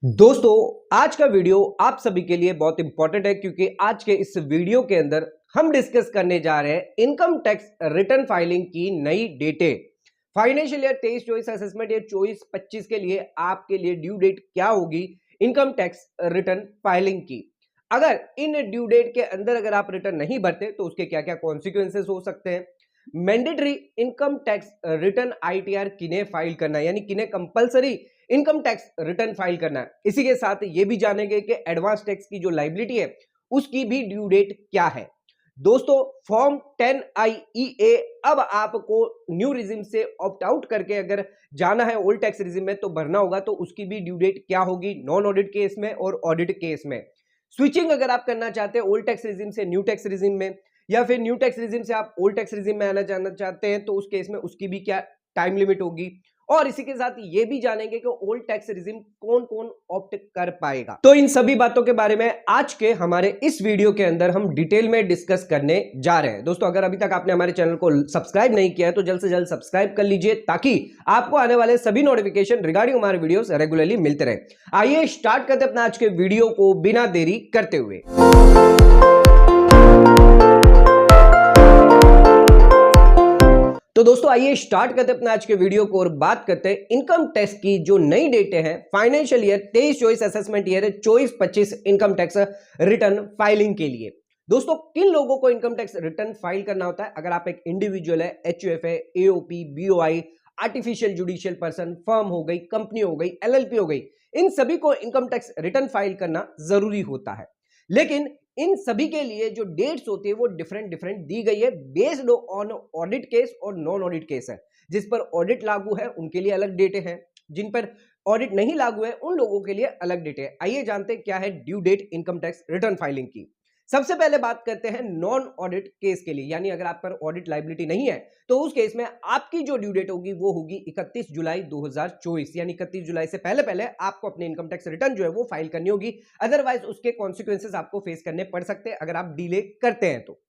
दोस्तों, आज का वीडियो आप सभी के लिए बहुत इंपॉर्टेंट है क्योंकि आज के इस वीडियो के अंदर हम डिस्कस करने जा रहे हैं इनकम टैक्स रिटर्न फाइलिंग की नई डेटें। फाइनेंशियल ईयर 23-24 असेसमेंट ईयर 24-25 के लिए आपके लिए ड्यू डेट क्या होगी इनकम टैक्स रिटर्न फाइलिंग की। अगर इन ड्यू डेट के अंदर अगर आप रिटर्न नहीं भरते तो उसके क्या क्या कॉन्सिक्वेंसेस हो सकते हैं। Mandatory income tax return ITR किन्हें फाइल करना है, यानी किन्हें compulsory income tax return file करना है। इसी के साथ ये भी जानेंगे कि एडवांस टैक्स की जो लायबिलिटी है उसकी भी ड्यू डेट क्या है। दोस्तों, फॉर्म 10IEA अब आपको न्यू रिजिम से ऑप्ट आउट करके अगर जाना है ओल्ड टैक्स रिजिम में तो भरना होगा, तो उसकी भी ड्यू डेट क्या होगी नॉन ऑडिट केस में और ऑडिट केस में। स्विचिंग अगर आप करना चाहते हैं ओल्ड टैक्स रिजिम से न्यू टैक्स रिजिम में, या फिर न्यू टैक्स रिजिम से आप ओल्ड टैक्स रिजिम में आना जाना चाहते हैं, तो उस केस में उसकी भी क्या टाइम लिमिट होगी। और इसी के साथ ये भी जानेंगे कि ओल्ड टैक्स रिजिम कौन कौन ऑप्ट कर पाएगा। तो इन सभी बातों के बारे में आज के हमारे इस वीडियो के अंदर हम डिटेल में डिस्कस करने जा रहे हैं। दोस्तों, अगर अभी तक आपने हमारे चैनल को सब्सक्राइब नहीं किया है तो जल्द से जल्द सब्सक्राइब कर लीजिए ताकि आपको आने वाले सभी नोटिफिकेशन रिगार्डिंग हमारे वीडियोस रेगुलरली मिलते रहे। आइए स्टार्ट करते हैं अपना आज के वीडियो को बिना देरी करते हुए। तो दोस्तों, आइए स्टार्ट करते हैं अपने आज के वीडियो को और बात करते हैं इनकम टैक्स की जो नई डेटें हैं financial year 23-24 assessment year 24-25 income tax return filing के लिए। दोस्तों, किन लोगों को इनकम टैक्स रिटर्न फाइल करना होता है? अगर आप एक इंडिविजुअल है, एचयूएफ है, AOP, BOI, artificial judicial person, firm हो गई, कंपनी हो गई, एलएलपी हो गई, इन सभी को इनकम टैक्स रिटर्न फाइल करना जरूरी होता है। लेकिन इन सभी के लिए जो डेट्स होती है वो डिफरेंट डिफरेंट दी गई है बेस्ड ऑन ऑडिट केस और नॉन ऑडिट केस है। जिस पर ऑडिट लागू है उनके लिए अलग डेटें हैं, जिन पर ऑडिट नहीं लागू है उन लोगों के लिए अलग डेटें हैं। आइए जानते हैं क्या है due date income tax return filing की। सबसे पहले बात करते हैं नॉन ऑडिट केस के लिए, यानी अगर आप पर ऑडिट लायबिलिटी नहीं है तो उस केस में आपकी जो ड्यू डेट होगी वो होगी 31 जुलाई 2024, यानी 31 जुलाई से पहले पहले आपको अपने इनकम टैक्स रिटर्न जो है वो फाइल करनी होगी। अदरवाइज उसके कॉन्सिक्वेंसेस आपको फेस करने पड़ सकते हैं अगर आप डिले करते हैं तो।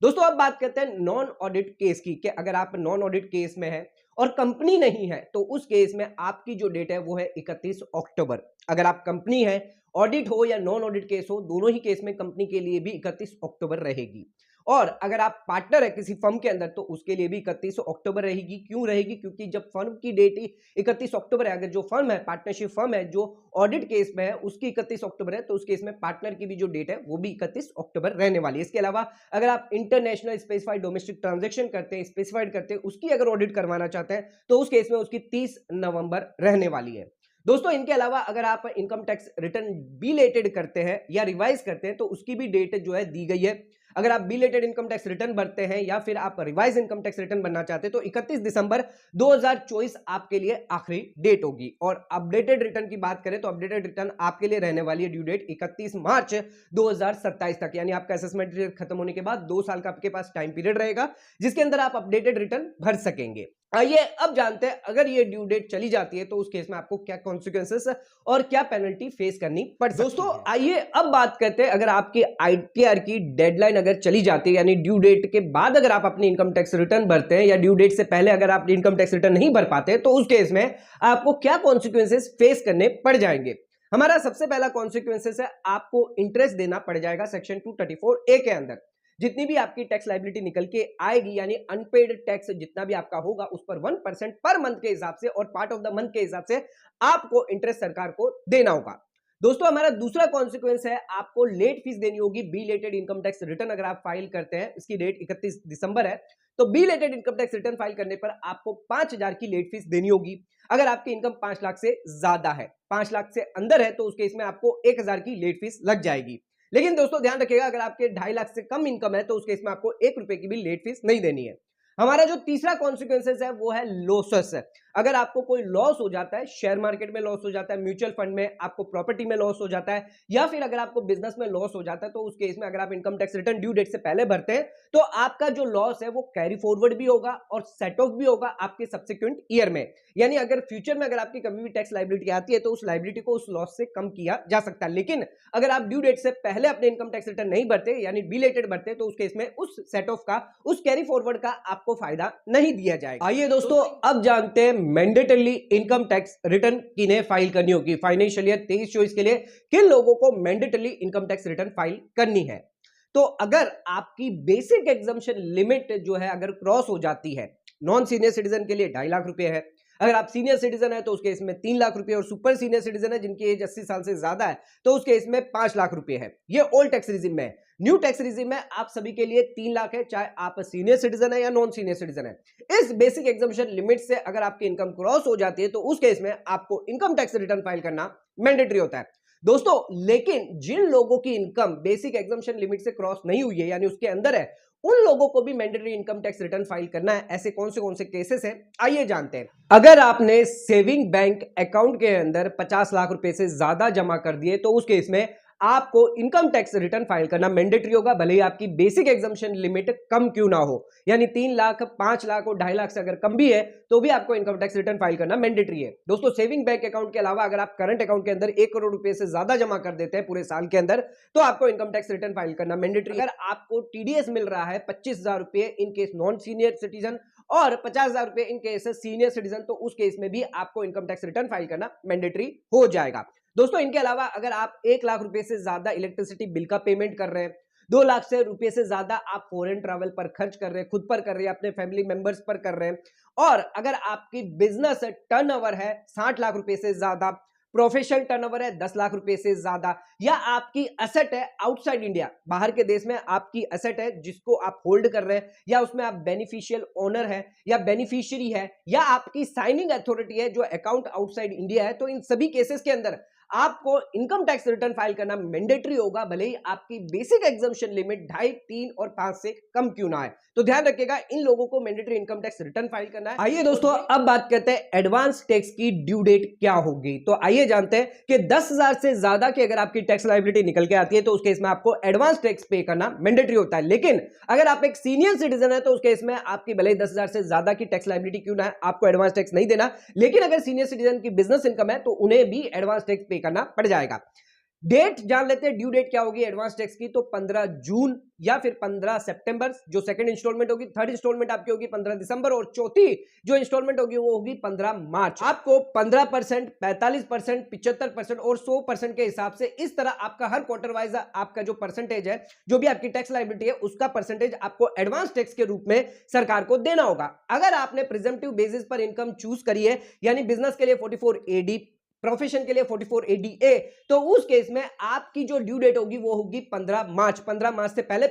दोस्तों, अब बात करते हैं नॉन ऑडिट केस की कि अगर आप नॉन ऑडिट केस में हैं और कंपनी नहीं है तो उस केस में आपकी जो डेट है वो है 31 अक्टूबर। अगर आप कंपनी है, ऑडिट हो या नॉन ऑडिट केस हो, दोनों ही केस में कंपनी के लिए भी 31 अक्टूबर रहेगी। और अगर आप पार्टनर है किसी फर्म के अंदर तो उसके लिए भी 31 अक्टूबर रहेगी। क्यों रहेगी? क्योंकि जब फर्म की डेट 31 अक्टूबर है, अगर जो फर्म है पार्टनरशिप फर्म है जो ऑडिट केस में है उसकी 31 अक्टूबर है, तो उस केस में पार्टनर की भी जो डेट है वो भी 31 अक्टूबर रहने वाली है। इसके अलावा अगर आप इंटरनेशनल स्पेसिफाइड डोमेस्टिक ट्रांजेक्शन करते हैं, स्पेसिफाइड करते हैं, उसकी अगर ऑडिट करवाना चाहते हैं तो उस केस में उसकी 30 नवंबर रहने वाली है। दोस्तों, इनके अलावा अगर आप इनकम टैक्स रिटर्न बिलेटेड करते हैं या रिवाइज करते हैं तो उसकी भी डेट जो है दी गई है। अगर आप बिलेटेड इनकम टैक्स रिटर्न भरते हैं या फिर आप रिवाइज इनकम टैक्स रिटर्न बनना चाहते हैं तो 31 दिसंबर 2024 आपके लिए आखिरी डेट होगी। और अपडेटेड रिटर्न की बात करें तो अपडेटेड रिटर्न आपके लिए रहने वाली है ड्यू डेट 31 मार्च 2027 तक, यानी आपका असेसमेंट पीरियड खत्म होने के बाद 2 साल का आपके पास टाइम पीरियड रहेगा जिसके अंदर आप अपडेटेड रिटर्न भर सकेंगे। आइए अब जानते हैं अगर ये ड्यू डेट चली जाती है तो उस केस में आपको क्या कॉन्सिक्वेंसेस और क्या पेनल्टी फेस करनी पड़ सकती है। दोस्तों, आइए अब बात करते हैं अगर आपकी आईटीआर की डेडलाइन अगर चली जाती है, यानी ड्यू डेट के बाद अगर आप अपनी इनकम टैक्स रिटर्न भरते हैं या ड्यू डेट से पहले अगर आप इनकम टैक्स रिटर्न नहीं भर पाते तो उस केस में आपको क्या कॉन्सिक्वेंसेस फेस करने पड़ जाएंगे। हमारा सबसे पहला कॉन्सिक्वेंसेस है आपको इंटरेस्ट देना पड़ जाएगा सेक्शन 234A के अंदर। जितनी भी आपकी टैक्स लायबिलिटी निकल के आएगी, यानी अनपेड टैक्स जितना भी आपका होगा उस पर 1% पर मंथ के हिसाब से और पार्ट ऑफ द मंथ के हिसाब से आपको इंटरेस्ट सरकार को देना होगा। दोस्तों, हमारा दूसरा कॉन्सिक्वेंस है आपको लेट फीस देनी होगी बिलेटेड इनकम टैक्स रिटर्न अगर आप फाइल करते हैं। इसकी डेट 31 दिसंबर है, तो belated income tax return file करने पर आपको 5000 की लेट फीस देनी होगी। अगर आपकी इनकम 5 लाख से ज्यादा है, 5 लाख से अंदर है तो उस केस में आपको 1000 की लेट फीस लग जाएगी। लेकिन दोस्तों ध्यान रखिएगा अगर आपके 2.5 लाख से कम इनकम है तो उस केस में आपको 1 रुपए की भी लेट फीस नहीं देनी है। हमारा जो तीसरा कॉन्सिक्वेंसेस है वो है लॉसेस है। अगर आपको कोई लॉस हो जाता है, शेयर मार्केट में लॉस हो जाता है, म्यूचुअल फंड में, आपको प्रॉपर्टी में लॉस हो जाता है, या फिर अगर आपको बिजनेस में लॉस हो जाता है, तो उस केस में अगर आप income tax return due date से पहले भरते हैं तो आपका जो लॉस है वो कैरी फॉरवर्ड भी होगा और सेट ऑफ भी होगा आपके सब्सिक्वेंट ईयर में। यानी अगर फ्यूचर में अगर आपकी कभी भी टैक्स लायबिलिटी आती है तो उस लायबिलिटी को उस लॉस से कम किया जा सकता है। लेकिन अगर आप ड्यू डेट से पहले अपने इनकम टैक्स रिटर्न नहीं भरते, यानी बिलेटेड भरते, तो उस केस में उस सेट ऑफ का, उस कैरी फॉरवर्ड का आपको फायदा नहीं दिया जाएगा। आइए दोस्तों अब जानते हैं मैंडेटरली इनकम टैक्स रिटर्न किन्हें फाइल करनी होगी। फाइनेंशियल ईयर 23-24 के लिए किन लोगों को mandatorily income tax return file करनी है। तो अगर आपकी बेसिक एग्जम्पशन लिमिट जो है अगर क्रॉस हो जाती है, नॉन सीनियर सिटीजन के लिए 2.5 लाख रुपए है, अगर आप सीनियर सिटीजन है तो उसके इसमें 3 लाख रुपए, और सुपर सीनियर सिटीजन है जिनकी एज 80 साल से ज्यादा है तो उसके इसमें 5 लाख रुपए है। ये ओल्ड टैक्स रिजिम में है। न्यू टैक्स रिजिम में आप सभी के लिए 3 लाख है, चाहे आप सीनियर सिटीजन है या नॉन सीनियर सिटीजन है। इस बेसिक एग्जम्पशन लिमिट से अगर आपकी इनकम क्रॉस हो जाती है तो उस केस में आपको इनकम टैक्स रिटर्न फाइल करना मैंडेटरी होता है दोस्तों। लेकिन जिन लोगों की इनकम बेसिक एग्जम्पशन लिमिट से क्रॉस नहीं हुई है यानी उसके अंदर है, उन लोगों को भी mandatory income tax return file करना है। ऐसे कौन से केसेस हैं, आइए जानते हैं। अगर आपने सेविंग बैंक अकाउंट के अंदर 50 लाख रुपए से ज्यादा जमा कर दिए तो उस केस में आपको इनकम टैक्स रिटर्न फाइल करना मैंडेटरी होगा, भले ही आपकी बेसिक एग्जम्पशन लिमिट कम क्यों ना हो। यानी 3 लाख, 5 लाख और 2.5 लाख से अगर कम भी है तो भी आपको इनकम टैक्स रिटर्न फाइल करना मैंडेटरी है दोस्तों। सेविंग बैंक अकाउंट के अलावा अगर आप करंट अकाउंट के अंदर 1 करोड़ रुपए से ज्यादा जमा कर देते हैं पूरे साल के अंदर तो आपको इनकम टैक्स रिटर्न फाइल करना मैंडेटरी। अगर आपको टीडीएस मिल रहा है 25,000 रुपए in case non senior citizen और 50,000 रुपए इन केस सीनियर सिटीजन, तो उस केस में भी आपको इनकम टैक्स रिटर्न फाइल करना मैंडेटरी हो जाएगा दोस्तों। इनके अलावा अगर आप 1 लाख रुपए से ज्यादा इलेक्ट्रिसिटी बिल का पेमेंट कर रहे हैं, 2 लाख से रुपए से ज्यादा आप फॉरेन ट्रैवल पर खर्च कर रहे हैं, खुद पर कर रहे हैं, अपने फैमिली मेंबर्स पर कर रहे हैं, और अगर आपकी बिजनेस टर्नओवर है 60 लाख रुपए से ज्यादा, प्रोफेशनल टर्नओवर है 10 लाख रुपए से ज्यादा, या आपकी एसेट है आउटसाइड इंडिया, बाहर के देश में आपकी एसेट है जिसको आप होल्ड कर रहे हैं, या उसमें आप बेनिफिशियल ओनर है या बेनिफिशियरी है, या आपकी साइनिंग अथॉरिटी है जो अकाउंट आउटसाइड इंडिया है, तो इन सभी केसेस के अंदर आपको इनकम टैक्स रिटर्न फाइल करना मैंडेटरी होगा, भले ही आपकी बेसिक एग्जम्पशन लिमिट 2.5, 3 और 5 से कम क्यों ना है। तो ध्यान रखिएगा, इन लोगों को mandatory income tax return file करना है। आइए दोस्तों अब बात करते हैं एडवांस टैक्स की ड्यू डेट क्या होगी। तो आइए जानते हैं कि 10,000 से ज्यादा की अगर आपकी टैक्स लायबिलिटी निकल के आती है तो उस केस में आपको एडवांस टैक्स पे करना मैंडेटरी होता है। लेकिन अगर आप एक सीनियर सिटीजन है तो उस केस में आपकी भले ही 10,000 से ज्यादा की टैक्स लायबिलिटी क्यों ना है, आपको एडवांस टैक्स नहीं देना। लेकिन अगर सीनियर सिटीजन की बिजनेस इनकम है तो उन्हें भी एडवांस टैक्स पे करना पड़ जाएगा। डेट जान लेते हैं, ड्यू डेट क्या होगी एडवांस टैक्स की। तो 15 जून या फिर 15 सितंबर जो सेकंड इंस्टॉलमेंट होगी, थर्ड इंस्टॉलमेंट आपकी होगी 15 दिसंबर, और चौथी जो इंस्टॉलमेंट होगी वो होगी 15 मार्च। आपको 15%, 45%, 75% और 100% के हिसाब से इस तरह आपका हर क्वार्टर वाइज आपका जो परसेंटेज है, जो भी आपकी टैक्स लायबिलिटी है उसका परसेंटेज आपको एडवांस टैक्स के रूप में सरकार को देना होगा। अगर आपने प्रिजम्पटिव बेसिस पर इनकम चूज करी है, यानी बिजनेस के लिए 44AD, प्रोफेशन के लिए 44ADA, तो उस केस में आपकी जो ड्यू डेट होगी वो होगी 15 मार्च। 15 मार्च से पहले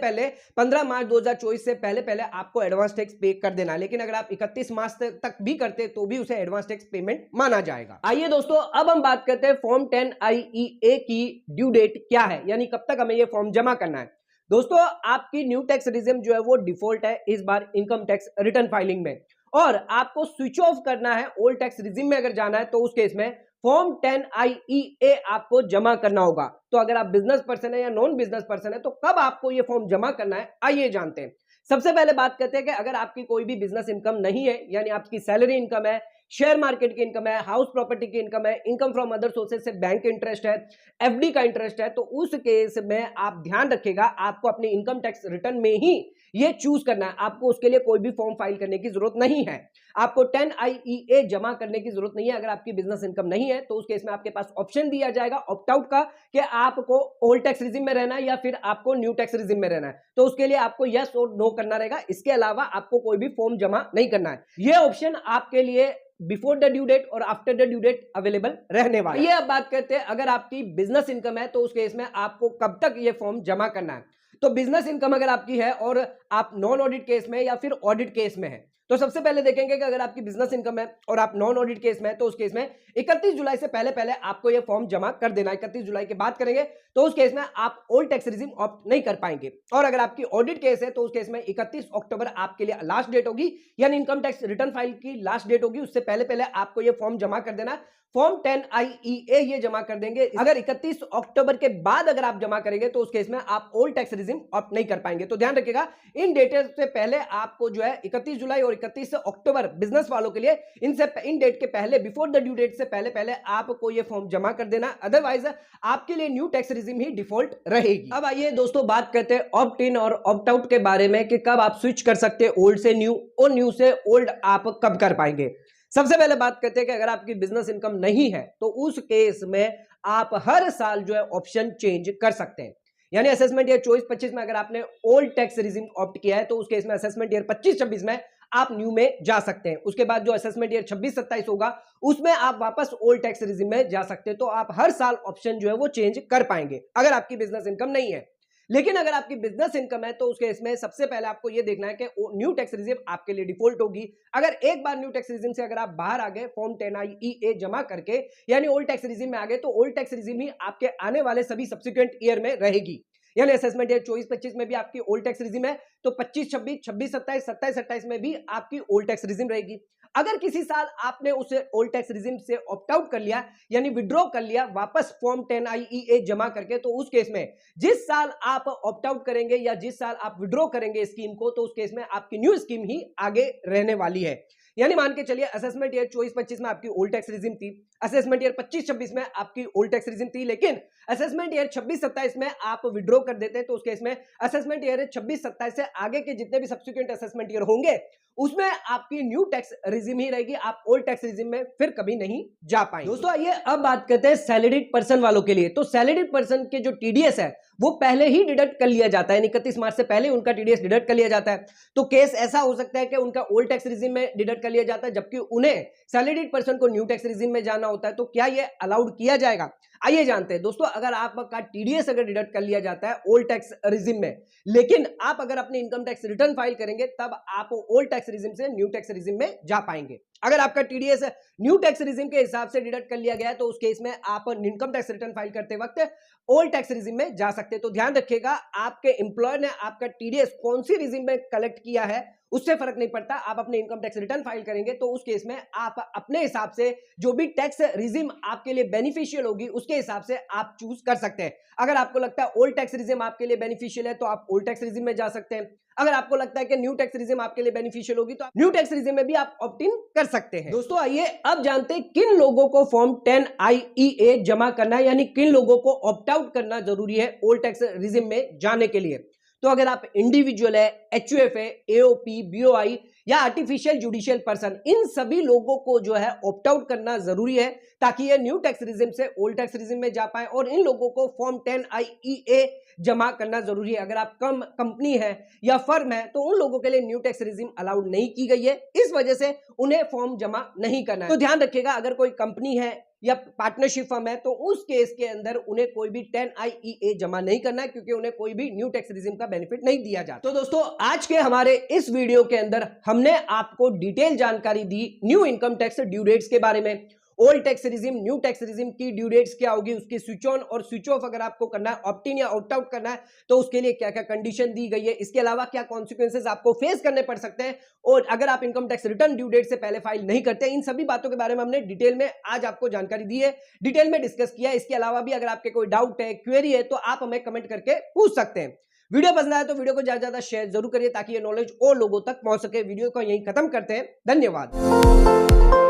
15 मार्च 2024 से पहले आपको एडवांस टैक्स पे कर देना। लेकिन अगर आप 31 मार्च तक भी करते तो भी उसे एडवांस टैक्स पेमेंट माना जाएगा। आइए दोस्तों अब हम बात करते हैं फॉर्म 10IEA की ड्यू डेट क्या है, यानी कब तक हमें ये फॉर्म जमा करना है। दोस्तों आपकी न्यू टैक्स रिजिम जो है वो डिफॉल्ट है इस बार इनकम टैक्स रिटर्न फाइलिंग में, और आपको स्विच ऑफ करना है ओल्ड टैक्स रिजिम में अगर जाना है तो उस केस में फॉर्म 10IEA आपको जमा करना होगा। तो अगर आप बिजनेस पर्सन है या नॉन बिजनेस पर्सन है तो कब आपको ये फॉर्म जमा करना है, आइए जानते हैं। सबसे पहले बात करते हैं कि अगर आपकी कोई भी बिजनेस इनकम नहीं है, यानी आपकी सैलरी इनकम है, शेयर मार्केट की इनकम है, हाउस प्रॉपर्टी की इनकम है, इनकम फ्रॉम अदर सोर्सेज से बैंक इंटरेस्ट है, FD का इंटरेस्ट है, तो उस केस में आप ध्यान रखिएगा आपको अपने इनकम टैक्स रिटर्न में ही ये चूज करना है। आपको उसके लिए कोई भी फॉर्म फाइल करने की जरूरत नहीं है, आपको 10IEA जमा करने की जरूरत नहीं है। अगर आपकी बिजनेस इनकम नहीं है तो उस केस में आपके पास ऑप्शन दिया जाएगा ऑप्ट आउट का कि आपको ओल्ड टैक्स रिजिम में रहना है या फिर आपको न्यू टैक्स रिजिम में रहना है, तो उसके लिए आपको यस और नो करना रहेगा। इसके अलावा आपको कोई भी फॉर्म जमा नहीं करना है। यह ऑप्शन आपके लिए बिफोर द ड्यू डेट और after the due date available रहने वाला है। ये अब बात करते हैं अगर आपकी बिजनेस इनकम है तो उस केस में आपको कब तक ये फॉर्म जमा करना है। तो बिजनेस इनकम अगर आपकी है और आप नॉन ऑडिट केस में या फिर ऑडिट केस में है, तो सबसे पहले देखेंगे कि अगर आपकी बिजनेस इनकम है और आप नॉन ऑडिट केस में है तो उस केस में 31 जुलाई से पहले आपको यह फॉर्म जमा कर देना है। 31 जुलाई के बाद करेंगे तो उस केस में आप ओल्ड टैक्स रिजिम ऑप्ट नहीं कर पाएंगे। और अगर आपकी ऑडिट केस है तो उस केस में 31 अक्टूबर आपके लिए लास्ट डेट होगी, यानी इनकम टैक्स रिटर्न फाइल की लास्ट डेट होगी। उससे पहले आपको यह फॉर्म जमा कर देना है। फॉर्म 10 IEA ये जमा कर देंगे। अगर 31 अक्टूबर के बाद अगर आप जमा करेंगे तो उस केस में आप ओल्ड टैक्स रिजिम ऑप्ट नहीं कर पाएंगे। तो ध्यान रखिएगा, इन डेट से पहले आपको जो है 31 जुलाई और 31 अक्टूबर बिजनेस वालों के लिए इन डेट के पहले, बिफोर द ड्यू डेट से पहले आपको ये फॉर्म जमा कर देना, अदरवाइज आपके लिए न्यू टैक्स रिजिम ही डिफॉल्ट रहेगी। अब आइए दोस्तों बात करते हैं ऑप्ट इन और ऑप्ट आउट के बारे में कि कब आप स्विच कर सकते हैं ओल्ड से न्यू और न्यू से ओल्ड आप कब कर पाएंगे। सबसे पहले बात करते हैं कि अगर आपकी बिजनेस इनकम नहीं है तो उस केस में आप हर साल जो है ऑप्शन चेंज कर सकते हैं। यानी असेसमेंट ईयर 24-25 में अगर आपने ओल्ड टैक्स रिजिम ऑप्ट किया है तो उस केस में असेसमेंट ईयर 25-26 में आप न्यू में जा सकते हैं। उसके बाद जो असेसमेंट ईयर 26-27 होगा उसमें आप वापस ओल्ड टैक्स रिजिम में जा सकते हैं। तो आप हर साल ऑप्शन जो है वो चेंज कर पाएंगे अगर आपकी बिजनेस इनकम नहीं है। लेकिन अगर आपकी बिजनेस इनकम है तो उसके इसमें सबसे पहले आपको यह देखना है कि न्यू टैक्स रिजिम आपके लिए डिफॉल्ट होगी। अगर एक बार न्यू टैक्स रिजिम से अगर आप बाहर आ गए फॉर्म 10 IEA जमा करके, यानी ओल्ड टैक्स रिजिम में आ गए, तो ओल्ड टैक्स रिजिम ही आपके आने वाले सभी सब्सिक्वेंट ईयर में रहेगी। यानी असेसमेंट ईयर 24-25 में भी आपकी ओल्ड टैक्स रिजिम है तो 25-26, 26-27, 27-28 में भी आपकी ओल्ड टैक्स रिजिम रहेगी। अगर किसी साल आपने उसे ओल्ड टैक्स रिजिम से ऑप्ट आउट कर लिया, यानी विड्रॉ कर लिया वापस फॉर्म 10 IEA जमा करके, तो उस केस में जिस साल आप ऑप्ट आउट करेंगे या जिस साल आप विड्रॉ करेंगे स्कीम को, तो उस केस में आपकी न्यू स्कीम ही आगे रहने वाली है। यानी मान के चलिए असेसमेंट ईयर 24-25 में आपकी ओल्ड टैक्स रिजिम थी, असेसमेंट ईयर 25-26 में आपकी ओल्ड टैक्स रिजिम थी, लेकिन असेसमेंट ईयर 26-27 में आप विड्रॉ कर देते हैं तो उस केस में असेसमेंट ईयर 26-27 से आगे के जितने भी सब्सिक्वेंट असेसमेंट ईयर होंगे उसमें आपकी न्यू टैक्स रिजिम ही रहेगी, आप ओल्ड टैक्स रिजिम में फिर कभी नहीं जा पाएंगे। दोस्तों आइए अब बात करते हैं सैलरीड पर्सन वालों के लिए। तो सैलरीड पर्सन के जो टीडीएस है वो पहले ही डिडक्ट कर लिया जाता है, 31 मार्च से पहले उनका टीडीएस डिडक्ट कर लिया जाता है। तो केस ऐसा हो सकता है कि उनका ओल्ड टैक्स रिजिम में डिडक्ट कर लिया जाता है जबकि उन्हें सैलरीड पर्सन को न्यू टैक्स रिजिम में जाना होता है। तो क्या यह अलाउड किया जाएगा, आइए जानते हैं। दोस्तों अगर आपका टीडीएस अगर डिडक्ट कर लिया जाता है ओल्ड टैक्स रिजिम में, लेकिन आप अगर अपने इनकम टैक्स रिटर्न फाइल करेंगे तब आप ओल्ड टैक्स रिजिम से न्यू टैक्स रिजिम में जा पाएंगे। अगर आपका टीडीएस न्यू टैक्स रिजिम के हिसाब से डिडक्ट कर लिया गया है तो उस केस में आप इनकम टैक्स रिटर्न फाइल करते वक्त ओल्ड टैक्स रिजिम में जा सकते हैं। तो ध्यान रखिएगा, आपके एम्प्लॉयर ने आपका टीडीएस कौन सी रिजिम में कलेक्ट किया है उससे फर्क नहीं पड़ता। आप अपने इनकम टैक्स रिटर्न फाइल करेंगे तो उस केस में आप अपने हिसाब से जो भी टैक्स रिजिम आपके लिए बेनिफिशियल होगी उसके हिसाब से आप चूज कर सकते हैं। अगर आपको लगता है ओल्ड टैक्स रिजिम आपके लिए बेनिफिशियल है तो आप ओल्ड टैक्स रिजिम में जा सकते हैं। अगर आपको लगता है कि न्यू टैक्स रिजिम आपके लिए बेनिफिशियल होगी तो न्यू टैक्स रिजिम में भी आप ऑप्ट इन कर सकते हैं। दोस्तों आइए अब जानते हैं किन लोगों को फॉर्म 10 IEA जमा करना है, यानी किन लोगों को ऑप्ट आउट करना जरूरी है ओल्ड टैक्स रिजिम में जाने के लिए। तो अगर आप इंडिविजुअल है, HUF है, AOP, BOI या आर्टिफिशियल जुडिशियल पर्सन, इन सभी लोगों को जो है ऑप्ट आउट करना जरूरी है ताकि ये न्यू टैक्स रिजिम से ओल्ड टैक्स रिजिम में जा पाए, और इन लोगों को फॉर्म 10 IEA जमा करना जरूरी है। अगर आप कंपनी है या फर्म है तो उन लोगों के लिए न्यू टैक्स रिजिम अलाउड नहीं की गई है, इस वजह से उन्हें फॉर्म जमा नहीं करना है। तो ध्यान रखिएगा, अगर कोई कंपनी है या पार्टनरशिप फर्म है तो उस केस के अंदर उन्हें कोई भी 10 IEA जमा नहीं करना है क्योंकि उन्हें कोई भी न्यू टैक्स रिजिम का बेनिफिट नहीं दिया जाता। तो दोस्तों आज के हमारे इस वीडियो के अंदर हमने आपको डिटेल जानकारी दी new income tax due dates के बारे में, old tax regime, new tax regime की ड्यू डेट्स क्या होगी, उसकी स्विच ऑन और स्विच ऑफ अगर आपको करना है, ऑप्ट इन या ऑप्ट आउट करना है तो उसके लिए क्या क्या कंडीशन दी गई है, इसके अलावा क्या कॉन्सिक्वेंसेस आपको फेस करने पड़ सकते हैं, और अगर आप income tax return due date से पहले फाइल नहीं करते, इन सभी बातों के बारे में हमने डिटेल में आज आपको जानकारी दी है, डिटेल में डिस्कस किया है। इसके अलावा भी अगर आपके कोई डाउट है, क्वेरी है तो आप हमें कमेंट करके पूछ सकते हैं। वीडियो पसंद आया तो वीडियो को ज्यादा शेयर जरूर करिए ताकि ये नॉलेज और लोगों तक पहुंच सके। वीडियो को यहीं खत्म करते हैं, धन्यवाद।